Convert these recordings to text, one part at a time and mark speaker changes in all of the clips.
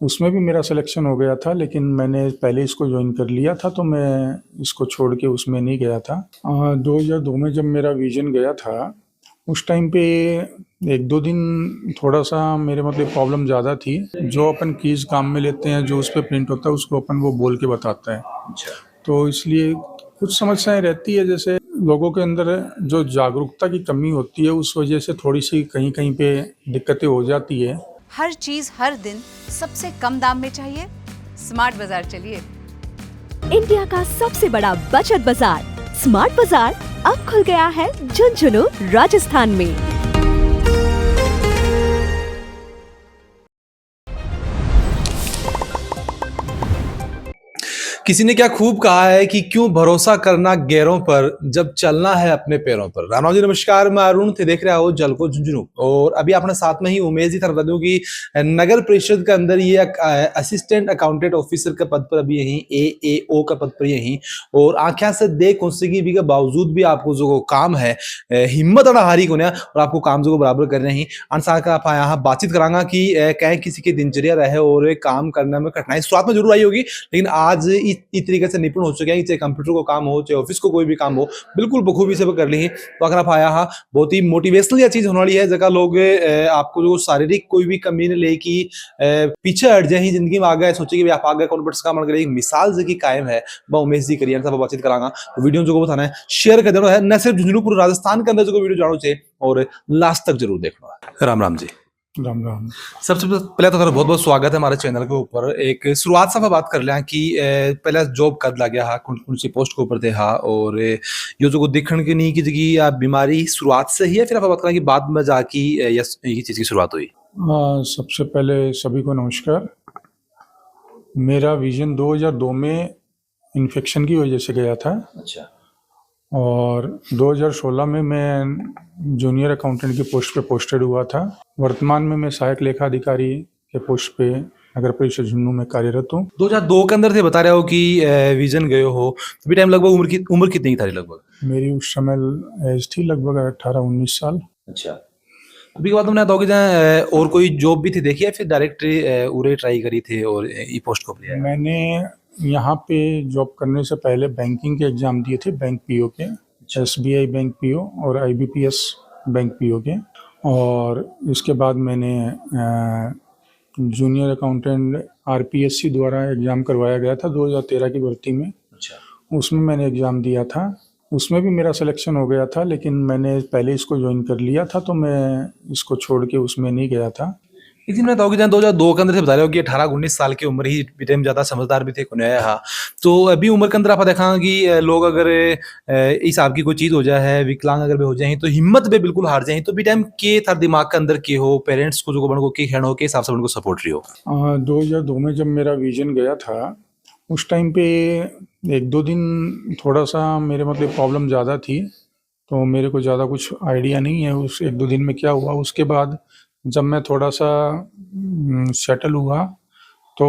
Speaker 1: उसमें भी मेरा सिलेक्शन हो गया था, लेकिन मैंने पहले इसको ज्वाइन कर लिया था तो मैं इसको छोड़ के उसमें नहीं गया था। 2002 में जब मेरा विजन गया था उस टाइम पे एक दो दिन थोड़ा सा मेरे मतलब प्रॉब्लम ज़्यादा थी। जो अपन कीज़ काम में लेते हैं, जो उस पर प्रिंट होता है उसको अपन वो बोल के बताता है।
Speaker 2: अच्छा।
Speaker 1: तो इसलिए कुछ समस्याएं रहती है, जैसे लोगों के अंदर जो जागरूकता की कमी होती है उस वजह से थोड़ी सी कहीं कहीं पे दिक्कतें हो जाती है।
Speaker 3: हर चीज हर दिन सबसे कम दाम में चाहिए? स्मार्ट बाजार चलिए।
Speaker 4: इंडिया का सबसे बड़ा बचत बाजार स्मार्ट बाजार अब खुल गया है झुंझुनू राजस्थान में।
Speaker 2: किसी ने क्या खूब कहा है कि क्यों भरोसा करना गैरों पर जब चलना है अपने पैरों पर। राम जी नमस्कार, मैं अरुण थे, देख रहे हो जल को झुंझुनू। और अभी अपने साथ में ही उमेश जी था, बता दूं कि नगर परिषद के अंदर ये असिस्टेंट अकाउंटेंट ऑफिसर के पद पर अभी यहीं AAO का पद पर यहीं। और आंखें से देख सकी भी के बावजूद भी आपको जो काम है हिम्मत और हारी को ना, और आपको काम जो बराबर कर रहे हैं अनसार का आप यहाँ बातचीत करांगा कि कहीं किसी की दिनचर्या रहे और काम करने में कठिनाई शुरुआत में जरूर आई होगी, लेकिन आज इस तरीके से निपुण हो चुके हैं, चाहे कंप्यूटर को काम हो, चाहे ऑफिस को कोई भी काम हो, बिल्कुल बखूबी से कर ली। तो अगर आप आया बहुत ही मोटिवेशनल यह चीज होने वाली है, जगह लोग आपको जो शारीरिक कोई भी कमी ने ले कि पीछे हट जाए जिंदगी में आगे सोचे कि आप आगे कॉन्फिडेंस का मन करे, मिसाल जो की कायम है वह उमेश जी करिए सब बातचीत करांगा। तो वीडियो जो बताना है शेयर कर देना है, न सिर्फ झुंझुनू पूरे राजस्थान के अंदर जो वीडियो जानो चाहिए और लास्ट तक जरूर देखना है। राम राम जी।
Speaker 1: राम राम।
Speaker 2: सबसे पहले तो बहुत बहुत स्वागत है हमारे चैनल के ऊपर। एक शुरुआत से बात कर लें कि पहले जॉब कब लग गया कौन सी पोस्ट के ऊपर थे और ये जो दिखण की नहीं की जगह आप बीमारी शुरुआत से ही है, फिर आप बात करें कि बाद में जाके ये चीज की शुरुआत हुई।
Speaker 1: सबसे पहले सभी को नमस्कार। मेरा विजन 2002 में इन्फेक्शन की वजह से गया था।
Speaker 2: अच्छा।
Speaker 1: और 2016 में मैं जूनियर अकाउंटेंट की पोस्ट पे पोस्टेड हुआ था। वर्तमान में मैं सहायक लेखा अधिकारी के पोस्ट पे नगर परिषद झुंझुनू में कार्यरत हूँ।
Speaker 2: 2002 के अंदर थे बता रहे हो कि विजन गए हो, अभी टाइम लगभग उम्र कितनी थी लगभग?
Speaker 1: मेरी उस समय एज थी लगभग 18-19 साल।
Speaker 2: अच्छा। अभी के बाद तुमने बताओ कि और कोई जॉब भी थी देखी है, फिर डायरेक्ट उरे ट्राई करी थी और ई पोस्ट को लिया?
Speaker 1: मैंने यहाँ पे जॉब करने से पहले बैंकिंग के एग्जाम दिए थे, बैंक पीओ के, SBI बैंक पीओ और IBPS बैंक पीओ के। और इसके बाद मैंने जूनियर अकाउंटेंट RPSC द्वारा एग्ज़ाम करवाया गया था 2013 की भर्ती में।
Speaker 2: अच्छा।
Speaker 1: उसमें मैंने एग्ज़ाम दिया था, उसमें भी मेरा सिलेक्शन हो गया था, लेकिन मैंने पहले इसको ज्वाइन कर लिया था तो मैं इसको छोड़ के उसमें नहीं गया था।
Speaker 2: लेकिन मैं बताऊँ कि 2002 के अंदर से बता रहे हो कि 18-19 साल की उम्र ही टाइम ज़्यादा समझदार भी थे कुने। हाँ, तो अभी उम्र के अंदर आप देखा कि लोग अगर इस हिसाब की कोई चीज़ हो जाए है, विकलांग अगर भी हो जाए तो हिम्मत पे बिल्कुल हार जाए, तो भी टाइम के थार दिमाग के अंदर के हो, पेरेंट्स को जो बन को के खैन हो के हिसाब से उनको सपोर्ट रही हो?
Speaker 1: 2002 में जब मेरा विजन गया था उस टाइम पे एक दो दिन थोड़ा सा मेरे मतलब प्रॉब्लम ज़्यादा थी, तो मेरे को ज़्यादा कुछ आइडिया नहीं है उस एक दो दिन में क्या हुआ। उसके बाद जब मैं थोड़ा सा सेटल हुआ तो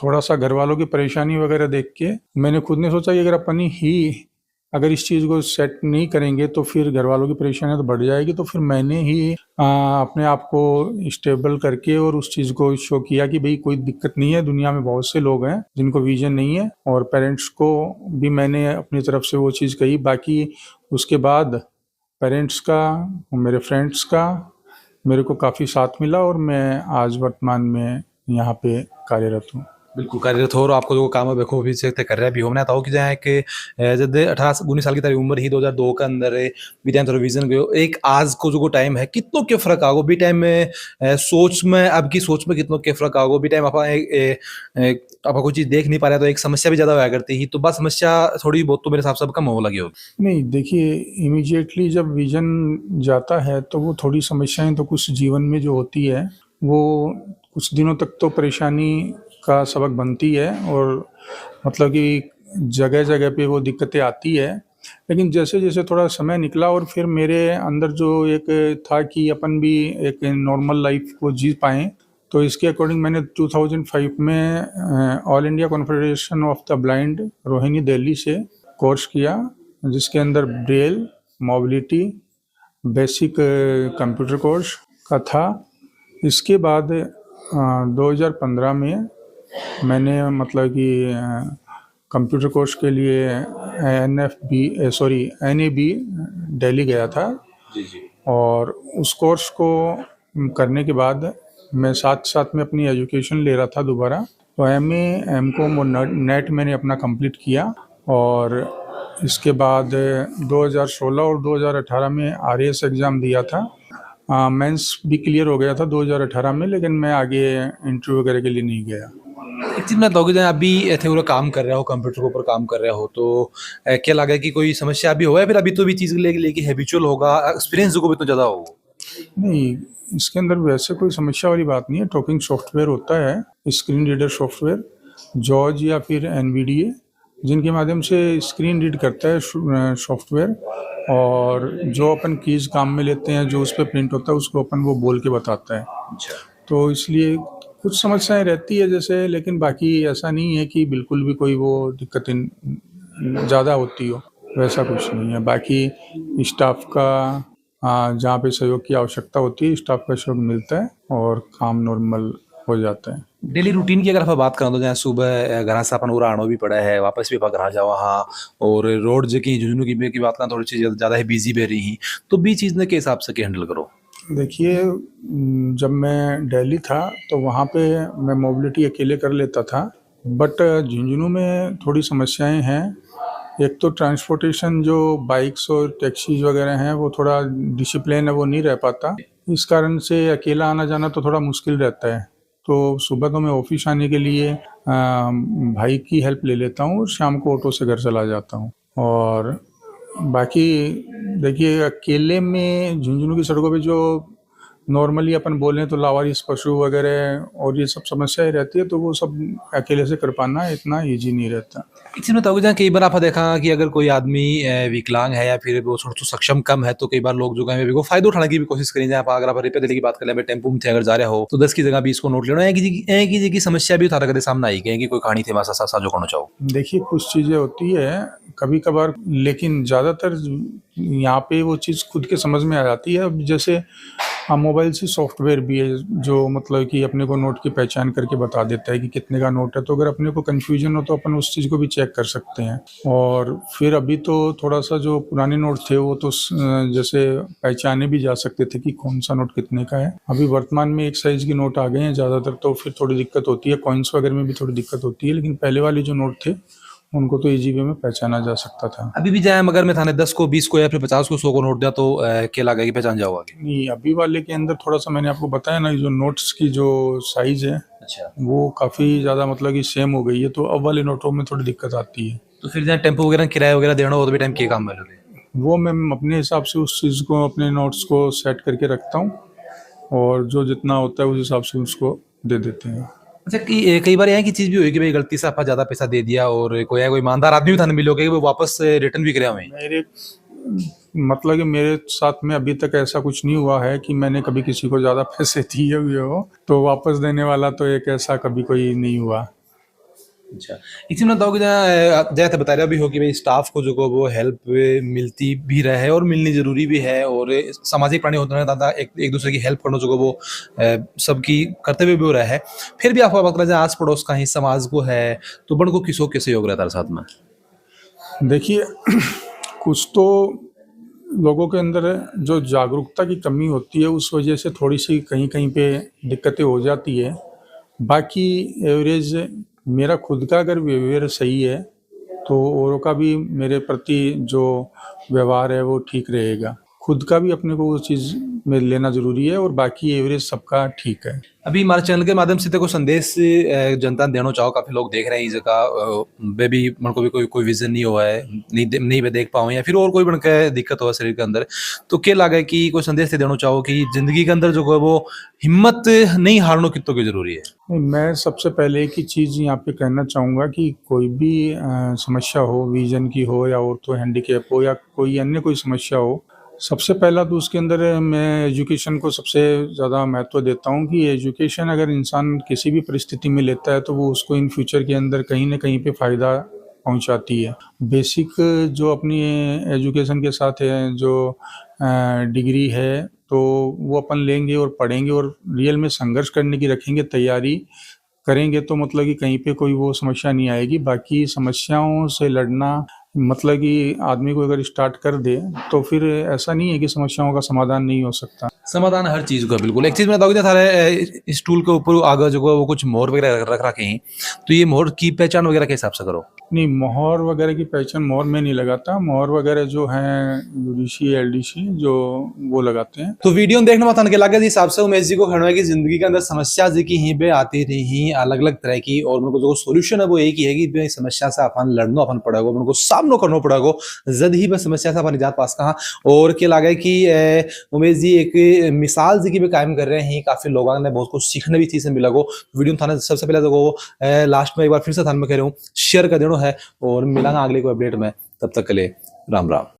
Speaker 1: थोड़ा सा घर वालों की परेशानी वगैरह देख के मैंने खुद ने सोचा कि अगर इस चीज़ को सेट नहीं करेंगे तो फिर घर वालों की परेशानी तो बढ़ जाएगी। तो फिर मैंने ही अपने आप को स्टेबल करके और उस चीज़ को शो किया कि भाई कोई दिक्कत नहीं है, दुनिया में बहुत से लोग हैं जिनको विजन नहीं है। और पेरेंट्स को भी मैंने अपनी तरफ से वो चीज़ कही। बाकी उसके बाद पेरेंट्स का और मेरे फ्रेंड्स का मेरे को काफ़ी साथ मिला और मैं आज वर्तमान में यहाँ पे कार्यरत हूँ।
Speaker 2: बिल्कुल कार्यरत हो और आपको जो काम है बखूबी से कर रहे भी हो। मैं बताऊँ कि जहाँ कि जब 18-19 साल की तारी उम्र ही 2002 के अंदर भी टाइम थोड़ा विजन गयो, एक आज को जो टाइम है कितनों के फर्क आगो भी टाइम में सोच में, अब की सोच में कितनों के फर्क आगो भी टाइम आप कोई चीज़ देख नहीं पा रहे तो एक समस्या भी ज़्यादा हुआ करती ही, तो बस समस्या थोड़ी बहुत तो मेरे हिसाब से कम हो लगी होगी।
Speaker 1: नहीं, देखिए इमीडिएटली जब विजन जाता है तो वो थोड़ी समस्याएं तो कुछ जीवन में जो होती है वो कुछ दिनों तक तो परेशानी का सबक बनती है और मतलब कि जगह जगह पे वो दिक्कतें आती है। लेकिन जैसे जैसे थोड़ा समय निकला और फिर मेरे अंदर जो एक था कि अपन भी एक नॉर्मल लाइफ को जी पाएँ, तो इसके अकॉर्डिंग मैंने 2005 में all India confederation of the blind Rohini Delhi से कोर्स किया, जिसके अंदर Braille, mobility, basic computer course का था। इसके बाद 2015 में मैंने मतलब कि कंप्यूटर कोर्स के लिए NAB दिल्ली गया था।
Speaker 2: जी जी।
Speaker 1: और उस कोर्स को करने के बाद मैं साथ साथ में अपनी एजुकेशन ले रहा था दोबारा। तो MA MCOM और नेट मैंने अपना कंप्लीट किया। और इसके बाद 2016 और 2018 में RAS एग्ज़ाम दिया था। मेंस भी क्लियर हो गया था 2018 में, लेकिन मैं आगे इंटरव्यू वगैरह के लिए नहीं गया।
Speaker 2: एक चीज़ मैं बताओगे, जहाँ अभी थे पूरा काम कर रहे हो, कंप्यूटर के ऊपर काम कर रहे हो, तो क्या लगा कि कोई समस्या अभी हुआ है, फिर अभी तो भी चीज़ लेके हैबिचुअल होगा, एक्सपीरियंस को भी इतना ज़्यादा होगा?
Speaker 1: नहीं, इसके अंदर वैसे कोई समस्या वाली बात नहीं है। टॉकिंग सॉफ्टवेयर होता है, स्क्रीन रीडर सॉफ्टवेयर, जॉर्ज या फिर NVDA, जिनके माध्यम से स्क्रीन रीड करता है सॉफ्टवेयर। और जो अपन कीज़ काम में लेते हैं, जो उस पर प्रिंट होता है, उसको अपन वो बोल के बताता है।
Speaker 2: अच्छा।
Speaker 1: तो इसलिए कुछ समस्याएं रहती है जैसे, लेकिन बाकी ऐसा नहीं है कि बिल्कुल भी कोई वो दिक्कतें ज़्यादा होती हो, वैसा कुछ नहीं है। बाकी स्टाफ का जहाँ पे सहयोग की आवश्यकता होती है, स्टाफ का सहयोग मिलता है और काम नॉर्मल हो जाता है।
Speaker 2: डेली रूटीन की अगर आप बात करें तो जहाँ सुबह घर से अपन पूरा आना भी पड़ा है, वापस भी घर जाओ वहाँ, और रोड जो की झुंझुनू की बात करें, थोड़ी सी ज़्यादा ही बिजी भी रही, तो भी चीज़ ने के हिसाब से हैंडल करो?
Speaker 1: देखिए, जब मैं दिल्ली था तो वहाँ पे मैं मोबिलिटी अकेले कर लेता था, बट झुंझुनू में थोड़ी समस्याएं हैं। एक तो ट्रांसपोर्टेशन जो बाइक्स और टैक्सीज वगैरह हैं, वो थोड़ा डिसिप्लिन है, वो नहीं रह पाता। इस कारण से अकेला आना जाना तो थोड़ा मुश्किल रहता है। तो सुबह तो मैं ऑफिस आने के लिए भाई की हेल्प ले लेता हूँ और शाम को ऑटो से घर चला जाता हूँ। और बाकी देखिए, अकेले में झुंझुनू की सड़कों पे जो नॉर्मली अपन बोलें तो लावारिस पशु वगैरह और ये सब समस्याएं रहती है, तो वो सब अकेले से कर पाना इतना ईजी नहीं रहता।
Speaker 2: एक चीज़ बताओगे, जहाँ कई बार आपने देखा कि अगर कोई आदमी विकलांग है या फिर वो थोड़ा सा सक्षम कम है, तो कई बार लोग जो है वो फ़ायदा उठाने की भी कोशिश करें। जहाँ अगर आप रुपये देने की बात करें, टेम्पो में थे अगर जा रहे हो, तो 10 की जगह 20 को नोट लेना, एक की समस्या भी उतारा कर सामने आई कि कोई कहानी थे वहाँ साझा करना चाहो?
Speaker 1: देखिए, कुछ चीज़ें होती है कभी कभार, लेकिन ज़्यादातर यहाँ पे वो चीज़ खुद के समझ में आ जाती है। अब जैसे मोबाइल से सॉफ्टवेयर भी है जो मतलब कि अपने को नोट की पहचान करके बता देता है कि कितने का नोट है। तो अगर अपने को कन्फ्यूजन हो तो अपन उस चीज़ को भी चेक कर सकते हैं। और फिर अभी तो थोड़ा सा जो पुराने नोट थे वो तो जैसे पहचाने भी जा सकते थे कि कौन सा नोट कितने का है। अभी वर्तमान में एक साइज़ के नोट आ गए हैं ज़्यादातर, तो फिर थोड़ी दिक्कत होती है। कॉइन्स वगैरह में भी थोड़ी दिक्कत होती है, लेकिन पहले वाले जो नोट थे उनको तो इजी वे में पहचाना जा सकता था।
Speaker 2: अभी भी जाए मगर मैं थाने 10 को 20 को या फिर 50 को 100 को नोट दिया तो क्या लगा कि पहचान जाओगे?
Speaker 1: नहीं, अभी वाले के अंदर थोड़ा सा मैंने आपको बताया ना, जो नोट्स की जो साइज है
Speaker 2: अच्छा।
Speaker 1: वो काफ़ी ज़्यादा मतलब कि सेम हो गई है, तो अब वाले नोटों में थोड़ी दिक्कत आती है।
Speaker 2: तो फिर जहाँ टेम्पो वगैरह किराया वगैरह देना हो तो भी टाइम के काम में लगे?
Speaker 1: वो मैं अपने हिसाब से उस चीज़ को, अपने नोट्स को सेट करके रखता हूँ और जो जितना होता है उस हिसाब से उसको दे देते हैं।
Speaker 2: अच्छा, कई बार यहाँ की चीज़ भी हुई कि भाई गलती से आप ज़्यादा पैसा दे दिया और कोई ईमानदार आदमी भी थाने मिलोगे कि वो वापस रिटर्न भी कराया हमें?
Speaker 1: मेरे मतलब कि मेरे साथ में अभी तक ऐसा कुछ नहीं हुआ है कि मैंने कभी किसी को ज़्यादा पैसे दिए हुए हो तो वापस देने वाला तो एक ऐसा कभी कोई नहीं हुआ।
Speaker 2: अच्छा, एक चीज़ मैं बताऊँ कि जहाँ जैसे बता रहे भी हो कि भाई स्टाफ को जो को वो हेल्प मिलती भी रहे और मिलनी ज़रूरी भी है, और सामाजिक प्राणी होते हैं दादा, एक दूसरे की हेल्प करना जो को वो सबकी कर्तव्य भी हो रहा है। फिर भी आपको पता है आस पड़ोस का ही समाज को है, तो बन को किसो कैसे योग रहता है साथ में?
Speaker 1: देखिए, कुछ तो लोगों के अंदर जो जागरूकता की कमी होती है उस वजह से थोड़ी सी कहीं कहीं पे दिक्कतें हो जाती है। बाकी एवरेज मेरा खुद का अगर बिहेवियर सही है तो औरों का भी मेरे प्रति जो व्यवहार है वो ठीक रहेगा। खुद का भी अपने को वो चीज़ में लेना ज़रूरी है और बाकी एवरेज सबका ठीक है।
Speaker 2: अभी हमारे चैनल के माध्यम से को संदेश जनता देना चाहो, काफी लोग देख रहे हैं इस जगह बे भी मन को भी कोई विजन नहीं हुआ है, नहीं मैं देख पाऊँ या फिर और कोई बन के दिक्कत हुआ शरीर के अंदर, तो क्या लगा कि कोई संदेश देना चाहो कि जिंदगी के अंदर जो है वो हिम्मत नहीं हारना कितों की जरूरी है?
Speaker 1: मैं सबसे पहले एक ही चीज़ यहाँ पे कहना चाहूँगा कि कोई भी समस्या हो, विजन की हो या और तो हैंडीकैप हो या कोई अन्य कोई समस्या हो, सबसे पहला तो उसके अंदर मैं एजुकेशन को सबसे ज़्यादा महत्व देता हूँ कि एजुकेशन अगर इंसान किसी भी परिस्थिति में लेता है तो वो उसको इन फ्यूचर के अंदर कहीं ना कहीं पे फ़ायदा पहुँचाती है। बेसिक जो अपनी एजुकेशन के साथ है, जो डिग्री है तो वो अपन लेंगे और पढ़ेंगे और रियल में संघर्ष करने की रखेंगे तैयारी करेंगे, तो मतलब कि कहीं पे कोई वो समस्या नहीं आएगी। बाकी समस्याओं से लड़ना मतलब कि आदमी को अगर स्टार्ट कर दे तो फिर ऐसा नहीं है कि समस्याओं का समाधान नहीं हो सकता।
Speaker 2: समाधान हर चीज का बिल्कुल। एक चीज मैं बताऊँ, सारे स्टूल के ऊपर आगे जो वो कुछ मोहर वगैरह रख रखे हैं, तो ये मोहर की पहचान वगैरह के हिसाब से करो?
Speaker 1: नहीं, मोहर वगैरह की पहचान मोहर में नहीं लगाता। मोहर वगैरह जो हैं यूडीसी एलडीसी जो वो लगाते हैं।
Speaker 2: तो वीडियो देखने में तन के लगे हिसाब से उमेश जी को खड़े की जिंदगी के अंदर समस्या जी की ही बे आती रही अलग अलग तरह की, और उनको जो सोल्यूशन है वो एक ही है कि भाई समस्या से अपन लड़ना अपन पड़ेगा, उनको सामना करना पड़ेगा, जद ही बस समस्या से अपन निजात पास कहा। और क्या लगे कि उमेश जी एक मिसाल जी की भी कायम कर रहे हैं, काफी लोगों ने बहुत कुछ सीखने भी चीज से मिला गो। वीडियो थाने सबसे पहले तो लास्ट में एक बार फिर से थाने में कह रहा हूँ शेयर कर देना है, और मिलाना अगले को अपडेट में। तब तक के लिए राम राम।